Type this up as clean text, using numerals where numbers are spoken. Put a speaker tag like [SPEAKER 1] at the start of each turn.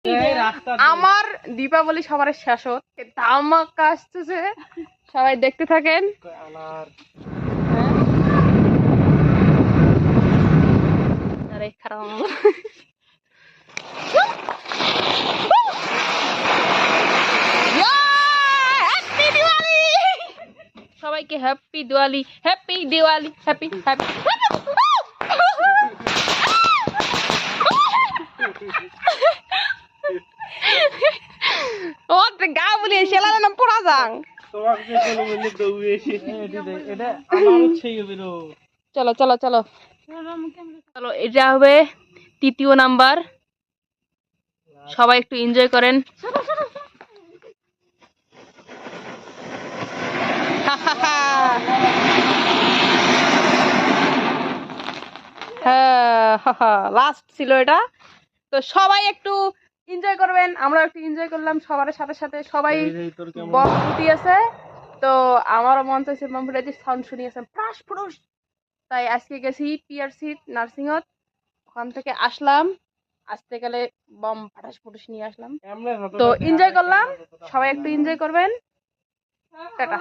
[SPEAKER 1] আমার দীপাবলি সবার শেষ ধামাকা আসতেছে, সবাই দেখতে থাকেন। আরে খারাপ সবাইকে happy Diwali, happy Diwali, happy happy. ও গা বলি সেলার নাম পড়া যাং। চলো চলো চলো চলো, এটা হবে 3য় নাম্বার। সবাই একটু এনজয় করেন। লাস্ট ছিল এটা, তো সবাই একটু এনজয় করবেন, আমরা একটু এনজয় করলাম সবার সাথে সাথে। সবাই বম ফুটিয়েছে, তো আমারও মন চাইছে বম ফুটাইতে, সাউন্ড শুনিয়েছে ফ্রাস ফুরুস। তাই আজকে গেছি পিআরসি নার্সিংহত, ওখান থেকে আসলাম, আসতে গেলে বম ফাটাস ফুটুস নিয়ে আসলাম, তো এনজয় করলাম। সবাই একটু এনজয় করবেন। টাটা।